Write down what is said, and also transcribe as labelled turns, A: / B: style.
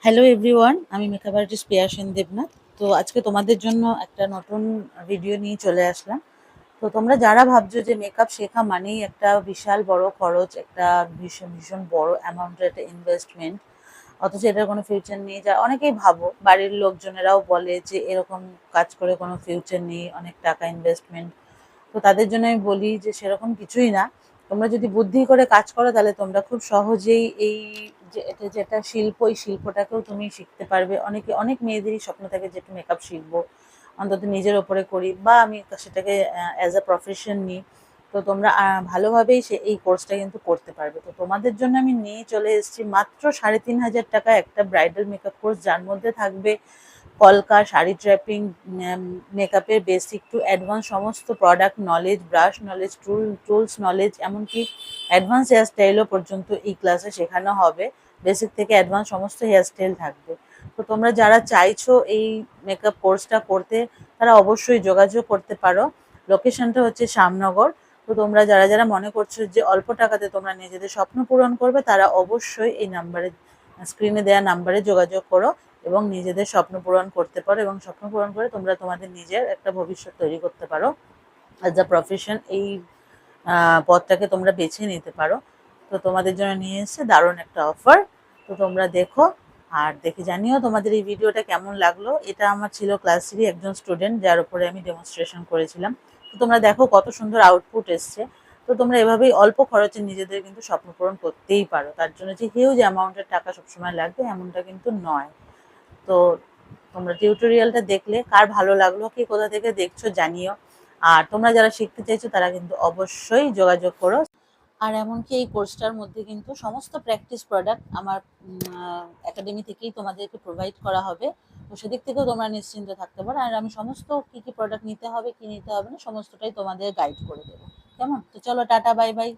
A: Hello everyone, আমি makeup artist পিয়াসেন Debnath. তো আজকে তোমাদের জন্য একটা নতুন ভিডিও নিয়ে চলে আসলাম। তো তোমরা যারা ভাবছো যে মেকআপ শেখা মানেই একটা বিশাল বড় খরচ, একটা ভীষণ ভীষণ বড় অ্যামাউন্টের একটা ইনভেস্টমেন্ট, অথচ এটার কোনো ফিউচার নেই, যা অনেকেই ভাবো, বাড়ির লোকজনেরাও বলে যে এরকম কাজ করে কোনো ফিউচার নেই, অনেক টাকা ইনভেস্টমেন্ট। তো তাদের জন্য আমি বলি যে সেরকম কিছুই না। তোমরা যদি বুদ্ধি করে কাজ করো তাহলে তোমরা খুব সহজেই এই যে এটা যেটা শিল্প, এই শিল্পটাকেও তুমি শিখতে পারবে। অনেক মেয়েদেরই স্বপ্ন থাকে যে একটু মেকআপ শিখবো, অন্তত নিজের ওপরে করি, বা আমি সেটাকে অ্যাজ আ প্রফেশন নিই। তো তোমরা ভালোভাবেই এই কোর্সটা কিন্তু করতে পারবে। তো তোমাদের জন্য আমি নিয়ে চলে এসেছি মাত্র ৩,৫০০ টাকা একটা ব্রাইডাল মেকআপ কোর্স, যার মধ্যে থাকবে কলকা, শাড়ি ট্র্যাপিং, মেকআপের বেসিক টু অ্যাডভান্স সমস্ত product knowledge, brush knowledge, tools knowledge, এমনকি অ্যাডভান্স হেয়ার স্টাইলও পর্যন্ত এই ক্লাসে শেখানো হবে। বেসিক থেকে অ্যাডভান্স সমস্ত হেয়ার স্টাইল থাকবে। তো তোমরা যারা চাইছো এই মেকআপ কোর্সটা করতে, তারা অবশ্যই যোগাযোগ করতে পারো। লোকেশনটা হচ্ছে শ্যামনগর। তো তোমরা যারা যারা মনে করছো যে অল্প টাকাতে তোমরা নিজেদের স্বপ্ন পূরণ করবে, তারা অবশ্যই এই নাম্বারে, স্ক্রিনে দেওয়া নাম্বারে যোগাযোগ করো এবং নিজেদের স্বপ্ন পূরণ করতে পারো, এবং স্বপ্ন পূরণ করে তোমরা তোমাদের নিজের একটা ভবিষ্যৎ তৈরি করতে পারো। অ্যাজ আ প্রফেশন এই পথটাকে তোমরা বেছে নিতে পারো। তো তোমাদের জন্য নিয়ে এসেছে দারুণ একটা অফার। তো তোমরা দেখো আর দেখে জানিও তোমাদের এই ভিডিওটা কেমন লাগলো। এটা আমার ছিল ক্লাস 3 একজন স্টুডেন্ট, যার উপরে আমি ডেমনস্ট্রেশন করেছিলাম। তো তোমরা দেখো কত সুন্দর আউটপুট এসছে। তো তোমরা এভাবেই অল্প খরচে নিজেদের কিন্তু স্বপ্ন পূরণ করতেই পারো। তার জন্য যে হিউজ অ্যামাউন্টের টাকা সবসময় লাগবে এমনটা কিন্তু নয়। তো তোমরা টিউটোরিয়ালটা দেখলে কার ভালো লাগলো, কে কোথা থেকে দেখছো জানিও। আর তোমরা যারা শিখতে চাইছো তারা কিন্তু অবশ্যই যোগাযোগ করো। আর এমনকি এই কোর্সটার মধ্যে কিন্তু সমস্ত প্র্যাকটিস প্রোডাক্ট আমার একাডেমি থেকেই তোমাদেরকে প্রোভাইড করা হবে। তো সেদিক থেকেও তোমরা নিশ্চিন্ত থাকতে পারো। আর আমি সমস্ত কী কী প্রোডাক্ট নিতে হবে, কী নিতে হবে না, সমস্তটাই তোমাদের গাইড করে দেবো। কেমন? তো চলো, টাটা, বাই বাই।